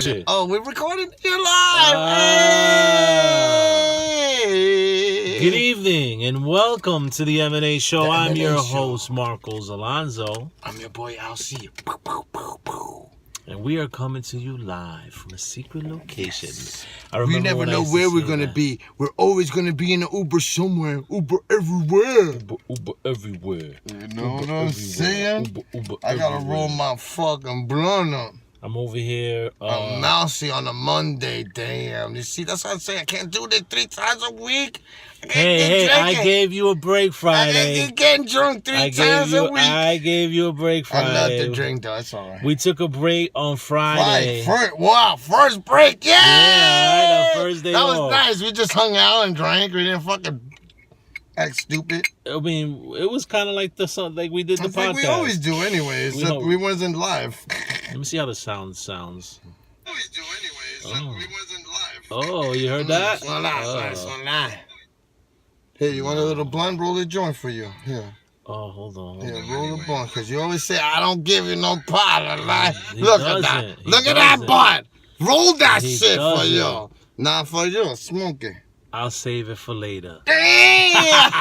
Shit. Oh, we're recording? You're live! Hey! Good evening and welcome to the M&A Show. The I'm M&A your Show. host, Marcos Alonso. I'm your boy, LC. And we are coming to you live from a secret location. Yes. I We remember never when I know used to where we're say going to that. be. We're always going to be in an Uber somewhere. Uber everywhere. Uber everywhere. You know what Uber I'm everywhere. saying? Uber I got to everywhere. roll my fucking blunt up. I'm over here. I'm mousy on a Monday, damn. You see, that's what I'm saying. I can't do this 3 times a week. Hey, I gave you a break I Friday. ain't getting drunk 3 times a week. I gave you a break Friday. I love to drink, though. It's all right. We took a break on Friday. First break. Yeah, right, our first day that was off. nice. We just hung out and drank. We didn't fucking act stupid. I mean, it was kind of like like we did the It's like podcast. we always do anyway, except we wasn't live. Let me see how the sound sounds. Always do anyway, except we wasn't live. Oh, you heard that? It's not live. Hey, you want a little blunt? Roll a joint for you. Here. Oh, hold on. Yeah, roll a blunt, because you always say, I don't give you no pot. He Look at that. doesn't. He Look at that doesn't. butt. Roll that He shit for doesn't. you. Not for you. Smoke it. I'll save it for later. Damn!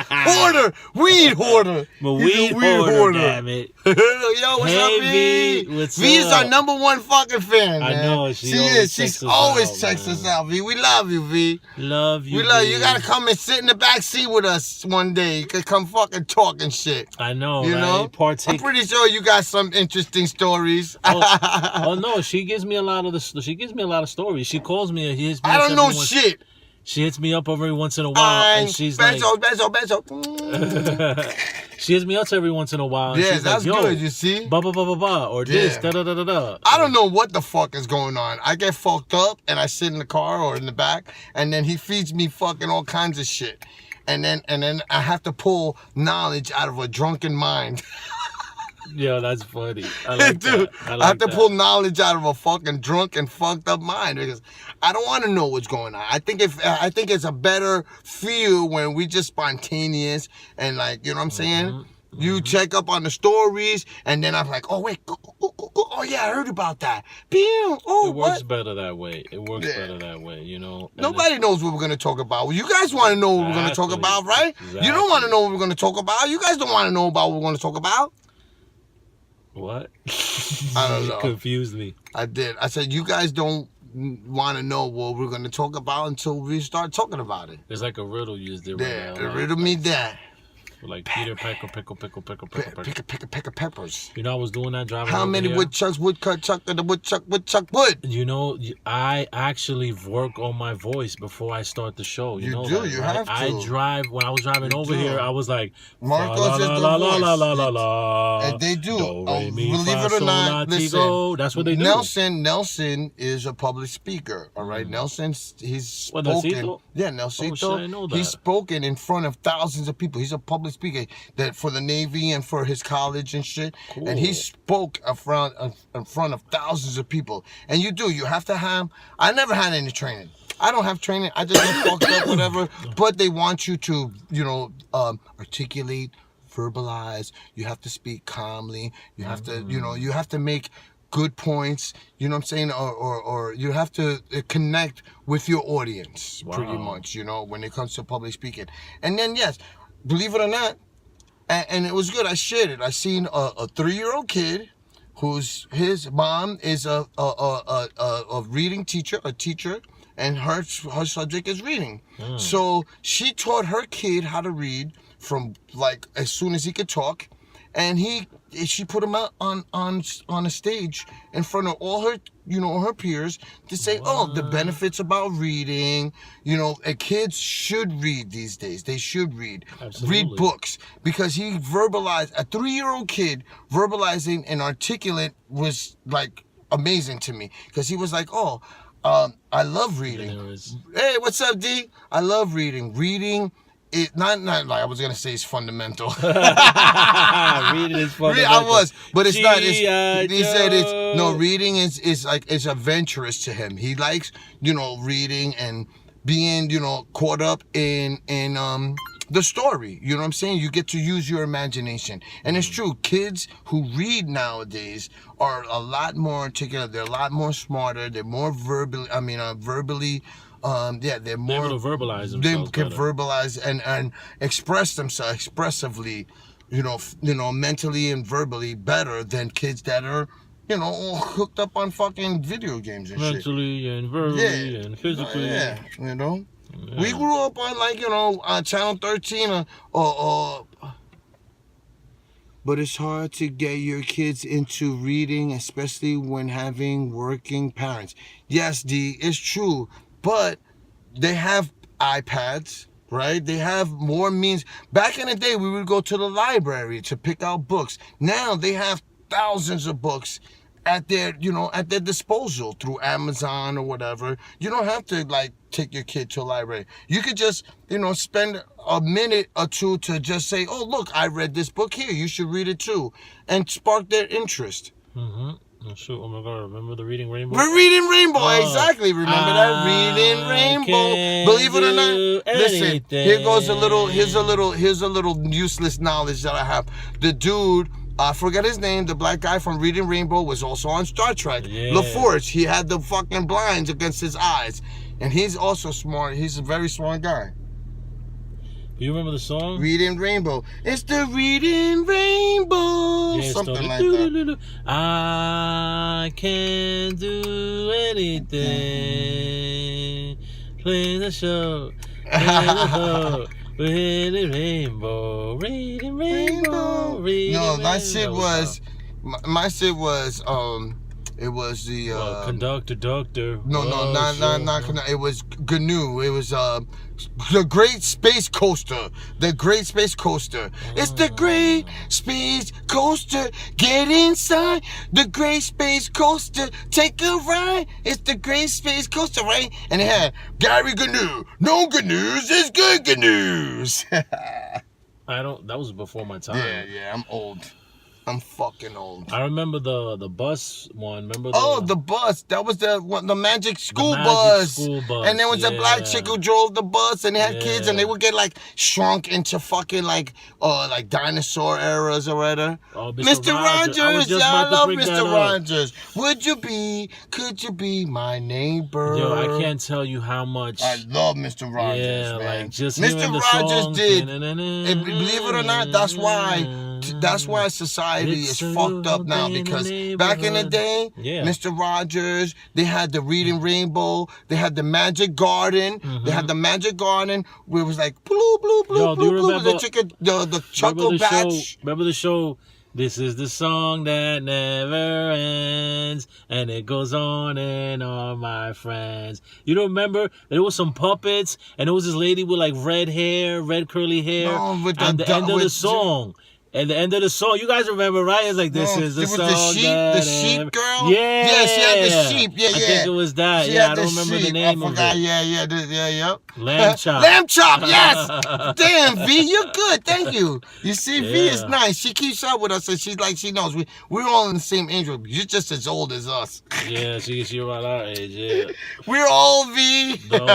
Hoarder! Weed hoarder! But He's weed a hoarder, damn it. Yo, what's Hey, up, V? V, what's V's up? our #1 fucking fan, man. I know, she is. always She's checks us always out, checks man. us out, V. We love you, V. Love you. We love you. B. You gotta come and sit in the back seat with us one day. You could come fucking talk and shit. I know, You right? know? I'm Partake. pretty sure you got some interesting stories. Oh no, she gives me a lot of stories. She calls me. He hits me I up don't know every once- shit. She hits me up every once in a while, and she's like, Benzo. she hits me up every once in a while. And Yeah, she's that's like, yo, good, you see? blah blah blah blah blah, or this, Yeah. da da da da da. I don't know what the fuck is going on. I get fucked up and I sit in the car or in the back, and then he feeds me fucking all kinds of shit. And then I have to pull knowledge out of a drunken mind. Yo, that's funny. I like Dude, that. I have to pull knowledge out of a fucking drunk and fucked up mind because I don't want to know what's going on. I think it's a better feel when we just spontaneous and like, you know what I'm saying? You check up on the stories and then I'm like, oh wait, oh yeah, I heard about that. Oh, It works what? better that way. It works Yeah. better that way, you know. And Nobody knows what we're going to talk about. You guys want to know what we're going to talk Exactly. about, right? You don't want to know what we're going to talk about. You guys don't want to know about what we're going to talk about. What? I don't You know. confused me. I did. I said, you guys don't want to know what we're going to talk about until we start talking about it. It's like a riddle you just did right Yeah, now. riddle me that. Like Peter Pickle. Pick peppers. You know, I was doing that driving. How over many here. woodchucks, woodcut, chuck, and the woodchuck wood? You know, I actually work on my voice before I start the show. You You know do, that, you right? have to. I drive when I was driving You over do. here. I was like, Marcos la, is la, the la, la, voice. la, la, la, la. And they do. Do, re, mi, Believe fa, it or sol, not, la, ti, listen. go. That's what they do. Nelson is a public speaker. All right, he's What, spoken. Nelsito? Yeah, Nelsito. Oh, shit, I know that. He's spoken in front of thousands of people. He's a public speaker that for the Navy and for his college and shit. Cool. And he spoke in front of thousands of people. And you have to have. I never had any training. I don't have training. I just get fucked up, whatever. But they want you to, articulate, verbalize. You have to speak calmly. You have to, you have to make good points. You know what I'm saying? Or you have to connect with your audience, pretty Wow. much. When it comes to public speaking. And then yes, believe it or not, and it was good. I shared it. I seen a 3-year-old kid his mom is a reading teacher, and her subject is reading. So she taught her kid how to read from like as soon as he could talk, and she put him out on a stage in front of all her her peers to say, oh, the benefits about reading. Kids should read these days. They should read. Absolutely. Read books, because he verbalized, a 3-year-old kid verbalizing and articulate was like amazing to me, because he was like, oh, I love reading. Hey, what's up, D? I love reading. Reading, it not like I was gonna say it's fundamental. Reading is fundamental. I was, but it's not. He said it's Joe. reading is like it's adventurous to him. He likes reading and being caught up in the story. You know what I'm saying? You get to use your imagination. And it's true, kids who read nowadays are a lot more articulate. They're a lot more smarter. They're more verbally, they're more able to verbalize they themselves can better. verbalize and express themselves expressively, mentally and verbally better than kids that are, all hooked up on fucking video games and shit. Mentally and verbally and physically. Yeah, Yeah. We grew up on Channel 13 but it's hard to get your kids into reading, especially when having working parents. Yes, D, it's true, but they have iPads, right? They have more means. Back in the day, we would go to the library to pick out books. Now they have thousands of books at their disposal through Amazon or whatever. You don't have to take your kid to a library. You could just, spend a minute or two to just say, oh, look, I read this book here. You should read it too. And spark their interest. Shoot, oh my God, remember the Reading Rainbow? We're Reading Rainbow, exactly. Remember that? Reading Rainbow. Believe it or not, listen, here's a little useless knowledge that I have. The dude, I forget his name, the black guy from Reading Rainbow was also on Star Trek. Yeah. LaForge, he had the fucking blinds against his eyes. And he's also smart. He's a very smart guy. You remember the song? Reading Rainbow. It's the Reading Rainbow. Yeah, something like that. I can do anything. Play the show. Reading Rainbow. Reading Rainbow. Reading No, my Rainbow. shit was, it was the Conductor, doctor. No, not it was GNU. It was the Great Space Coaster. The Great Space Coaster. It's the Great Space Coaster. Get inside the Great Space Coaster. Take a ride. It's the Great Space Coaster, right? And it had Gary GNU. No GNUs is good GNUs. That was before my time. Yeah, I'm old. I'm fucking old. I remember the bus one. Remember the bus. That was the magic school Magic bus. School bus. And there was a black chick who drove the bus, and they had kids, and they would get shrunk into fucking dinosaur eras or whatever. Oh, Mr. Rogers, I love Mr. Rogers. Could you be my neighbor? Yo, I can't tell you how much I love Mr. Rogers, yeah, man. just Mr. hearing the Rogers song, did. And believe it or not, that's why society is fucked up now, because back in the day, Mr. Rogers, they had the Reading Rainbow, they had the Magic Garden, they had the Magic Garden where it was like blue, blue, blue, Yo, blue, do you blue, remember the chuckle batch. Remember the show? This is the song that never ends, and it goes on and on, my friends. You don't remember? There was some puppets, and there was this lady with red hair, red curly hair, and the end of the song. At the end of the song, you guys remember, right? It's this is the song. The sheep girl? Yeah. Yeah, she had the sheep. Yeah, I think it was that. She I don't remember the name of it. Yeah. Lamb chop. Lamb chop, yes. Damn, V, you're good. Thank you. You see, V is nice. She keeps up with us, and she's she knows. We're all in the same age group. You're just as old as us. Yeah, she's around our age, yeah. We're old, V. No,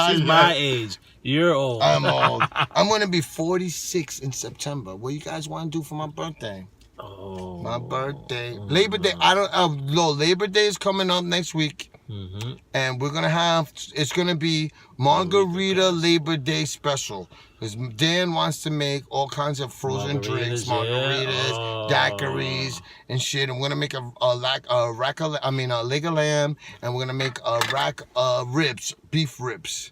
she's my age. You're old. I'm old. I'm going to be 46 in September. What you guys want to do for my birthday? Oh. My birthday. Labor Day. Labor Day is coming up next week. Mm-hmm. And we're going to it's going to be Margarita Labor Day special. Because Dan wants to make all kinds of frozen drinks, margaritas, daiquiris, and shit. And we're going to make a leg of lamb, and we're going to make a rack of ribs, beef ribs.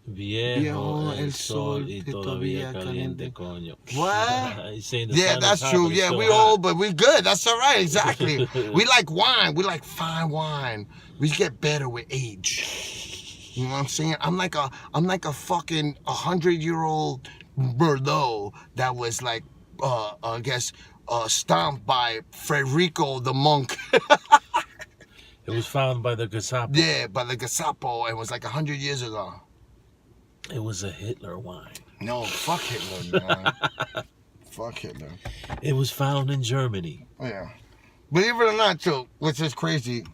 Viejo el sol y todavía caliente, coño. What? Yeah, that's true. Yeah, we old, but we good. That's all right. Exactly. We like wine. We like fine wine. We get better with age. You know what I'm saying? I'm like a fucking 100-year-old Merlot that was I guess stomped by Federico the monk. It was found by the Gestapo. Yeah, by the Gestapo. It was 100 years ago. It was a Hitler wine. No, fuck Hitler, man. Fuck Hitler. It was found in Germany. Yeah. Believe it or not, too, which is crazy,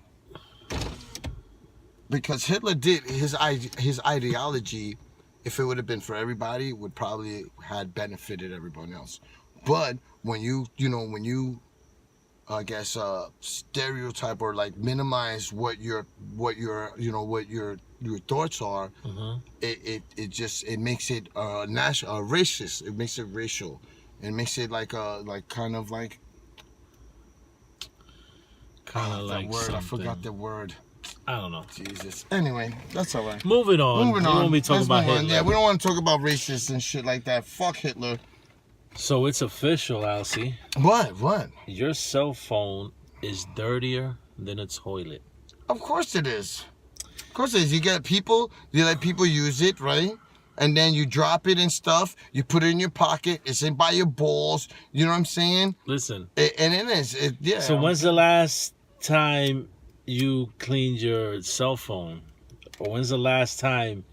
because Hitler did his ideology if it would have been for everybody, it would probably had benefited everyone else. But when you I guess stereotype or like minimize what your thoughts are, it makes it national, racist. It makes it racial. It makes it like kind of like like word. something. I forgot the word. I don't know. Jesus. Anyway, that's all right. Moving on. Moving We on. won't be talking Let's about move on. Hitler. Yeah, we don't want to talk about racists and shit like that. Fuck Hitler. So it's official, Alcy. What? Your cell phone is dirtier than a toilet. Of course it is. Of course it is. You let people use it, right? And then you drop it and stuff. You put it in your pocket. It's in by your balls. You know what I'm saying? Listen. And it is. Yeah. So when's the last time you cleaned your cell phone? Or when's the last time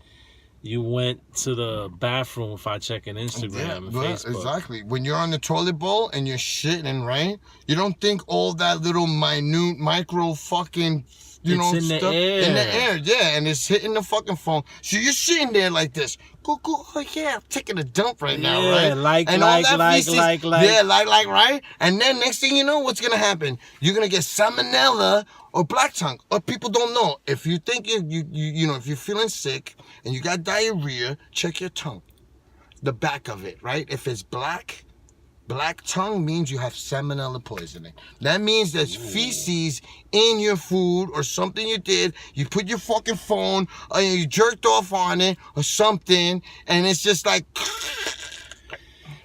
you went to the bathroom without checking Instagram and Facebook? Exactly. When you're on the toilet bowl and you're shitting, right? You don't think all that little minute micro fucking stuff in the air, yeah, and it's hitting the fucking phone. So you're sitting there like this. Go, oh yeah, I'm taking a dump right now, right? Like, right? And then next thing you know, what's gonna happen? You're gonna get salmonella or black tongue. Or people don't know. If you think if you're feeling sick and you got diarrhea, check your tongue, the back of it, right? If it's black tongue means you have salmonella poisoning. That means there's feces in your food or something you did. You put your fucking phone or you jerked off on it or something, and it's just like.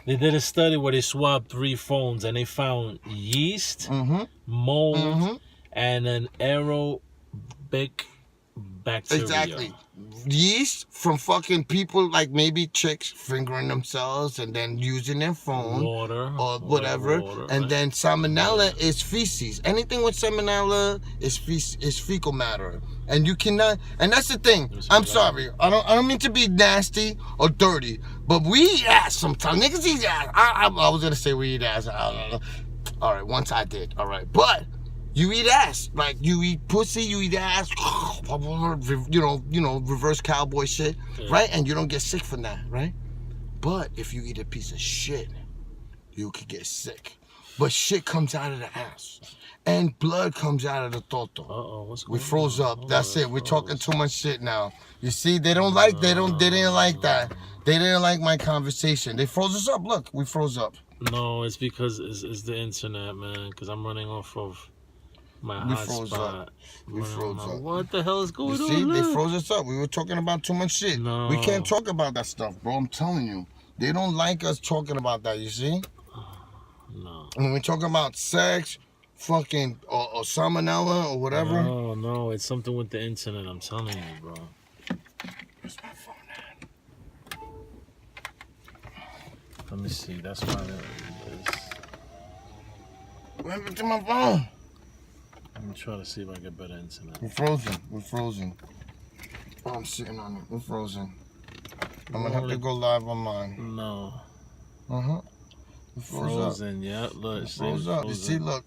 They did a study where they swabbed 3 phones and they found yeast, mold, and an aerobic bacteria. Exactly. Yeast from fucking people, like maybe chicks fingering themselves and then using their phone water or whatever, and then salmonella is feces. Anything with salmonella is fecal matter, and you cannot. And that's the thing. I'm sorry, I don't mean to be nasty or dirty, but we eat ass sometimes. Niggas eat ass. I was gonna say we eat ass. I don't know. All right, once I did. All right, but. You eat ass, like you eat pussy, you eat ass, reverse cowboy shit, right? And you don't get sick from that, right? But if you eat a piece of shit, you could get sick. But shit comes out of the ass, and blood comes out of the toto. What's going on? We froze up. That's it. We're talking too much shit now. You see, they didn't like that. They didn't like my conversation. They froze us up. Look, we froze up. No, it's because it's the internet, man. Because I'm running off of my hotspot. We froze up. What the hell is going on? See, they froze us up. We were talking about too much shit. No. We can't talk about that stuff, bro. I'm telling you. They don't like us talking about that, you see? No. When we're talking about sex, fucking, or salmonella, or whatever. No, it's something with the internet. I'm telling you, bro. Where's my phone at? Let me see. That's why it is. What happened to my phone? I'm trying to see if I get better internet. We're frozen. Oh, I'm sitting on it. We're frozen. I'm gonna have to go live on mine. No. We're Frozen, up. yeah. Look, Froze up. You see, look.